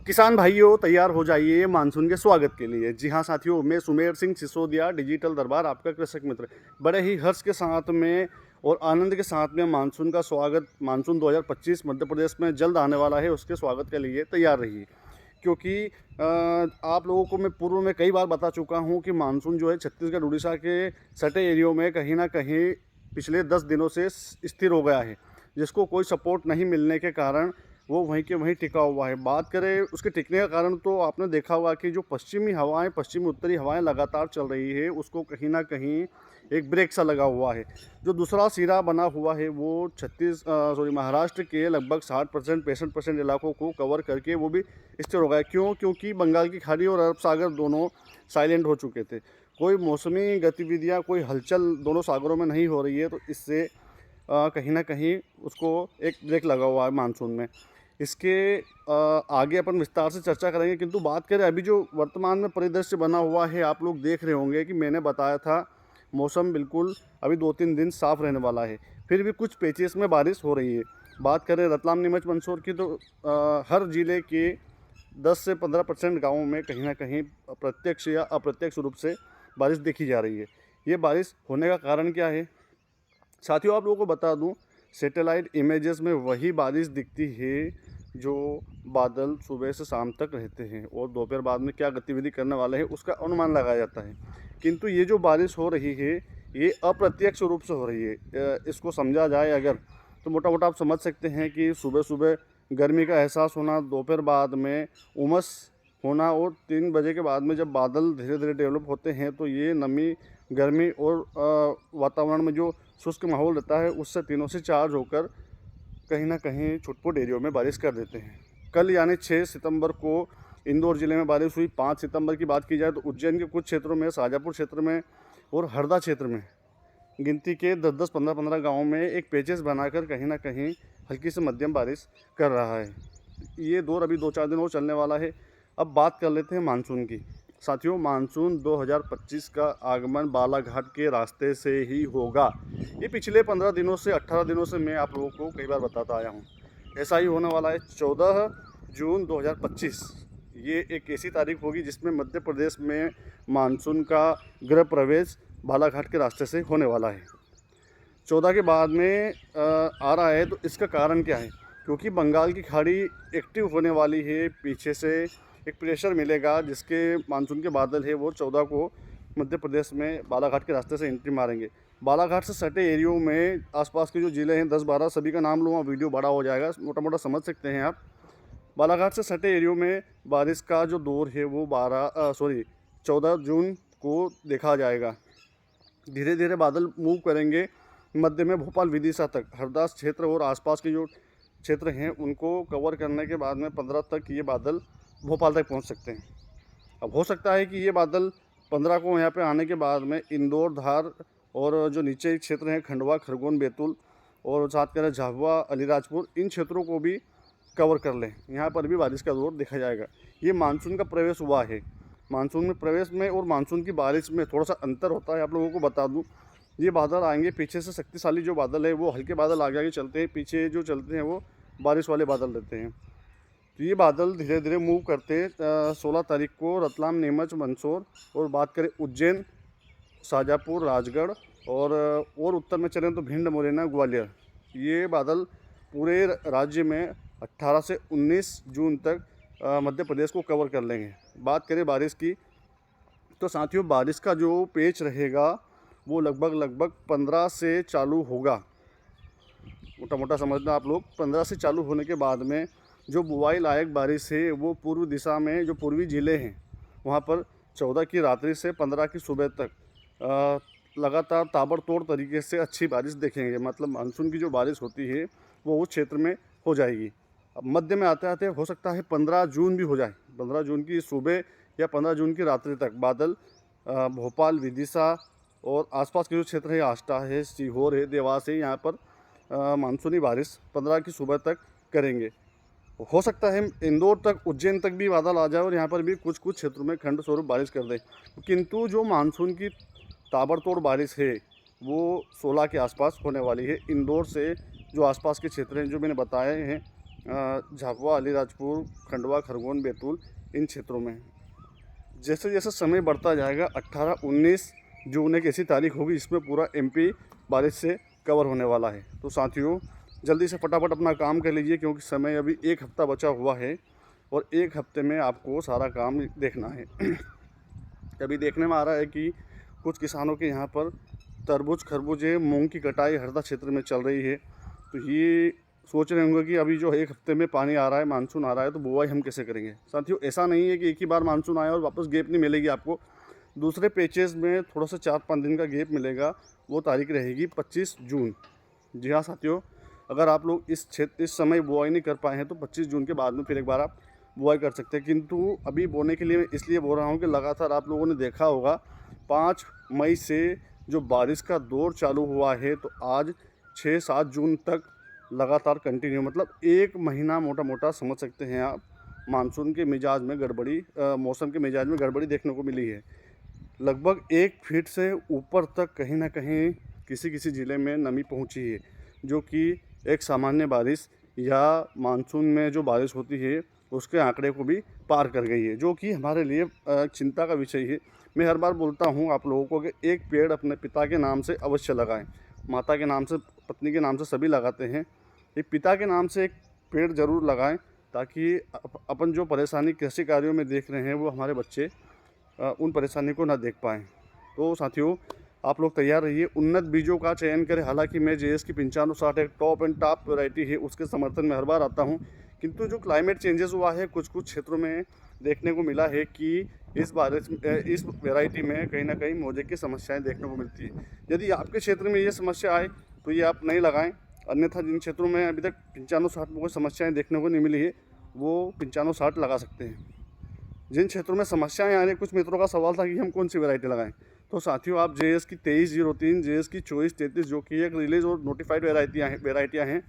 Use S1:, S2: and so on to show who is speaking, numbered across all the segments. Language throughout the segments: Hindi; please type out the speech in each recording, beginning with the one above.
S1: किसान भाइयों तैयार हो जाइए मानसून के स्वागत के लिए। जी हाँ साथियों, मैं सुमेर सिंह सिसोदिया, डिजिटल दरबार आपका कृषक मित्र। बड़े ही हर्ष के साथ में और आनंद के साथ में मानसून का स्वागत, मानसून 2025 मध्य प्रदेश में जल्द आने वाला है, उसके स्वागत के लिए तैयार रहिए। क्योंकि आप लोगों को मैं पूर्व में कई बार बता चुका हूँ कि मानसून जो है छत्तीसगढ़ उड़ीसा के सटे एरियो में कहीं ना कहीं पिछले 10 दिनों से स्थिर हो गया है, जिसको कोई सपोर्ट नहीं मिलने के कारण वो वहीं के वहीं टिका हुआ है। बात करें उसके टिकने का कारण, तो आपने देखा होगा कि जो पश्चिमी हवाएं, पश्चिमी उत्तरी हवाएं लगातार चल रही है, उसको कहीं ना कहीं एक ब्रेक सा लगा हुआ है। जो दूसरा सिरा बना हुआ है वो महाराष्ट्र के लगभग 60% 65% इलाकों को कवर करके वो भी स्थिर हो गया। क्यों? क्योंकि बंगाल की खाड़ी और अरब सागर दोनों साइलेंट हो चुके थे। कोई मौसमी गतिविधियाँ, कोई हलचल दोनों सागरों में नहीं हो रही है, तो इससे कहीं ना कहीं उसको एक ब्रेक लगा हुआ है मानसून में। इसके आगे अपन विस्तार से चर्चा करेंगे, किंतु बात करें अभी जो वर्तमान में परिदृश्य बना हुआ है, आप लोग देख रहे होंगे कि मैंने बताया था मौसम बिल्कुल अभी 2-3 दिन साफ रहने वाला है, फिर भी कुछ पेचेस में बारिश हो रही है। बात करें रतलाम, नीमच, मंदसौर की, तो हर ज़िले के 10 से 15% गाँवों में कहीं ना कहीं प्रत्यक्ष या अप्रत्यक्ष रूप से बारिश देखी जा रही है। ये बारिश होने का कारण क्या है साथियों, आप लोगों को बता दूं, सैटेलाइट इमेजेस में वही बारिश दिखती है जो बादल सुबह से शाम तक रहते हैं, और दोपहर बाद में क्या गतिविधि करने वाले हैं उसका अनुमान लगाया जाता है। किंतु ये जो बारिश हो रही है ये अप्रत्यक्ष रूप से हो रही है। इसको समझा जाए अगर, तो मोटा मोटा आप समझ सकते हैं कि सुबह सुबह गर्मी का एहसास होना, दोपहर बाद में उमस होना, और 3 बजे के बाद में जब बादल धीरे धीरे डेवलप होते हैं तो ये नमी, गर्मी और वातावरण में जो शुष्क माहौल रहता है उससे तीनों से चार्ज होकर कहीं ना कहीं छुटपुट एरियो में बारिश कर देते हैं। कल यानी 6 सितंबर को इंदौर ज़िले में बारिश हुई। 5 सितंबर की बात की जाए तो उज्जैन के कुछ क्षेत्रों में, शाजापुर क्षेत्र में और हरदा क्षेत्र में गिनती के 10-10, 15-15 गाँवों में एक पेचेस बनाकर कहीं ना कहीं हल्की से मध्यम बारिश कर रहा है। ये दौर अभी 2-4 दिन और चलने वाला है। अब बात कर लेते हैं मानसून की। साथियों, मानसून 2025 का आगमन बालाघाट के रास्ते से ही होगा। ये पिछले 15 दिनों से, 18 दिनों से मैं आप लोगों को कई बार बताता आया हूँ। ऐसा ही होने वाला है। 14 जून 2025 ये एक ऐसी तारीख होगी जिसमें मध्य प्रदेश में मानसून का गृह प्रवेश बालाघाट के रास्ते से होने वाला है। 14 के बाद में आ रहा है, तो इसका कारण क्या है? क्योंकि बंगाल की खाड़ी एक्टिव होने वाली है, पीछे से एक प्रेशर मिलेगा जिसके मानसून के बादल है वो 14 को मध्य प्रदेश में बालाघाट के रास्ते से एंट्री मारेंगे। बालाघाट से सटे एरियो में आसपास के जो ज़िले हैं 10-12, सभी का नाम लूँगा वीडियो बड़ा हो जाएगा, मोटा मोटा समझ सकते हैं आप। बालाघाट से सटे एरियो में बारिश का जो दौर है वो 14 जून को देखा जाएगा। धीरे धीरे बादल मूव करेंगे मध्य में भोपाल विदिशा तक। हरदा क्षेत्र और आसपास के जो क्षेत्र हैं उनको कवर करने के बाद में 15 तक ये बादल भोपाल तक पहुंच सकते हैं। अब हो सकता है कि ये बादल 15 को यहाँ पे आने के बाद में इंदौर, धार और जो नीचे क्षेत्र हैं खंडवा, खरगोन, बैतूल और साथ करें झाबुआ, अलीराजपुर, इन क्षेत्रों को भी कवर कर लें। यहाँ पर भी बारिश का दौर देखा जाएगा। ये मानसून का प्रवेश हुआ है। मानसून में प्रवेश में और मानसून की बारिश में थोड़ा सा अंतर होता है। आप लोगों को बता दूं, ये बादल आएंगे पीछे से, शक्तिशाली जो बादल है वो हल्के बादल आगे आगे चलते हैं, पीछे जो चलते हैं वो बारिश वाले बादल रहते हैं। तो ये बादल धीरे धीरे मूव करते हैं 16 तारीख को रतलाम, नीमच, मंदसौर, और बात करें उज्जैन, शाजापुर, राजगढ़ और उत्तर में चलें तो भिंड, मुरैना, ग्वालियर, ये बादल पूरे राज्य में 18 से 19 जून तक मध्य प्रदेश को कवर कर लेंगे। बात करें बारिश की, तो साथियों बारिश का जो पेच रहेगा वो लगभग 15 से चालू होगा। मोटा मोटा समझना आप लोग, 15 से चालू होने के बाद में जो बुआई लायक बारिश है वो पूर्व दिशा में जो पूर्वी ज़िले हैं वहाँ पर 14 की रात्रि से 15 की सुबह तक लगातार ताबड़तोड़ तरीके से अच्छी बारिश देखेंगे। मतलब मानसून की जो बारिश होती है वो उस क्षेत्र में हो जाएगी। अब मध्य में आते आते हो सकता है 15 जून भी हो जाए। 15 जून की सुबह या 15 जून की रात्रि तक बादल भोपाल, विदिशा और आसपास के जो क्षेत्र है, आष्टा है, सीहोर है, देवास है, यहाँ पर मानसूनी बारिश 15 की सुबह तक करेंगे। हो सकता है इंदौर तक, उज्जैन तक भी बादल आ जाए और यहाँ पर भी कुछ कुछ क्षेत्रों में खंड स्वरूप बारिश कर दे। किंतु जो मानसून की ताबड़तोड़ बारिश है वो 16 के आसपास होने वाली है। इंदौर से जो आसपास के क्षेत्र हैं जो मैंने बताए हैं, झाबुआ, अलीराजपुर, खंडवा, खरगोन, बैतूल, इन क्षेत्रों में। जैसे जैसे समय बढ़ता जाएगा 18-19 जून एक ऐसी तारीख होगी जिसमें पूरा एमपी बारिश से कवर होने वाला है। तो साथियों जल्दी से फटाफट अपना काम कर लीजिए, क्योंकि समय अभी 1 हफ़्ता बचा हुआ है और 1 हफ़्ते में आपको सारा काम देखना है। अभी देखने में आ रहा है कि कुछ किसानों के यहाँ पर तरबूज, खरबूजे, मूंग की कटाई हरदा क्षेत्र में चल रही है। तो ये सोच रहे होंगे कि अभी जो 1 हफ़्ते में पानी आ रहा है, मानसून आ रहा है, तो बुआई हम कैसे करेंगे। साथियों ऐसा नहीं है कि एक ही बार मानसून आया और वापस गैप नहीं मिलेगी आपको। दूसरे पैचेस में थोड़ा सा 4-5 दिन का गैप मिलेगा। वो तारीख रहेगी 25 जून। जी हाँ साथियों, अगर आप लोग इस समय बुआई नहीं कर पाए हैं तो 25 जून के बाद में फिर एक बार आप बुआई कर सकते हैं। किंतु अभी बोने के लिए मैं इसलिए बोल रहा हूँ कि लगातार आप लोगों ने देखा होगा 5 मई से जो बारिश का दौर चालू हुआ है, तो आज 6-7 जून तक लगातार कंटिन्यू, मतलब 1 महीना मोटा मोटा समझ सकते हैं आप, मानसून के मिजाज में गड़बड़ी, मौसम के मिजाज में गड़बड़ी देखने को मिली है। लगभग 1 फीट से ऊपर तक कहीं ना कहीं किसी किसी ज़िले में नमी पहुंची है, जो कि एक सामान्य बारिश या मानसून में जो बारिश होती है उसके आंकड़े को भी पार कर गई है, जो कि हमारे लिए चिंता का विषय है। मैं हर बार बोलता हूं आप लोगों को कि एक पेड़ अपने पिता के नाम से अवश्य लगाएं। माता के नाम से, पत्नी के नाम से सभी लगाते हैं, एक पिता के नाम से एक पेड़ ज़रूर लगाएं, ताकि अपन जो परेशानी कृषि कार्यों में देख रहे हैं वो हमारे बच्चे उन परेशानी को ना देख पाएँ। तो साथियों आप लोग तैयार रहिए, उन्नत बीजों का चयन करें। हालांकि मैं JS की 9560 एक टॉप एंड टॉप वैरायटी है, उसके समर्थन में हर बार आता हूं, किंतु जो क्लाइमेट चेंजेस हुआ है कुछ कुछ क्षेत्रों में देखने को मिला है कि इस वैरायटी में कहीं ना कहीं मोजे की समस्याएं देखने को मिलती है। यदि आपके क्षेत्र में ये समस्या आए तो ये आप नहीं लगाएं, अन्यथा जिन क्षेत्रों में अभी तक 9560 में कोई समस्याएँ देखने को नहीं मिली है वो 9560 लगा सकते हैं। जिन क्षेत्रों में समस्याएं आ रही, कुछ मित्रों का सवाल था कि हम कौन सी वैरायटी लगाएं, तो साथियों आप JS की 2303, JS की 2433, जो कि एक रिलीज और नोटिफाइड वैरायटियाँ हैं,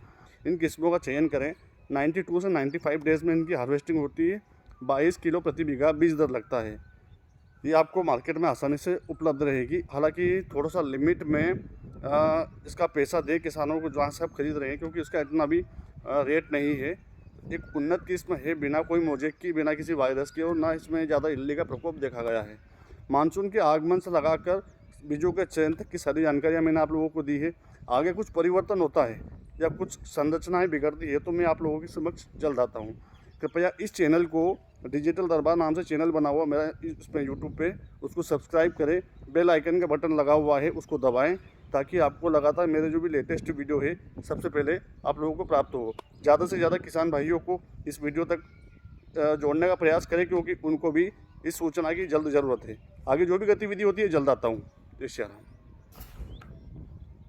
S1: इन किस्मों का चयन करें। 92 से 95 डेज़ में इनकी हार्वेस्टिंग होती है। 22 किलो प्रति बीघा बीज दर लगता है। ये आपको मार्केट में आसानी से उपलब्ध रहेगी। हालांकि थोड़ा सा लिमिट में इसका पैसा दे किसानों को जहाँ से आप खरीद रहे हैं, क्योंकि इसका इतना भी रेट नहीं है। एक उन्नत किस्म है, बिना कोई मोजेक की, बिना किसी वायरस के, और ना इसमें ज़्यादा इल्ली का प्रकोप देखा गया है। मानसून के आगमन से लगाकर बीजों के चयन तक की सारी जानकारियाँ मैंने आप लोगों को दी है। आगे कुछ परिवर्तन होता है या कुछ संरचनाएं बिगड़ती है तो मैं आप लोगों के समक्ष जल्द आता हूँ। कृपया इस चैनल को, डिजिटल दरबार नाम से चैनल बना हुआ मेरा इसमें यूट्यूब पे, उसको सब्सक्राइब करें। बेल आइकन का बटन लगा हुआ है, उसको दबाएं, ताकि आपको लगातार मेरे जो भी लेटेस्ट वीडियो है सबसे पहले आप लोगों को प्राप्त हो। ज़्यादा से ज़्यादा किसान भाइयों को इस वीडियो तक जोड़ने का प्रयास करें, क्योंकि उनको भी इस सूचना की जल्द ज़रूरत है। आगे जो भी गतिविधि होती है जल्द आता हूँ। जय श्री राम।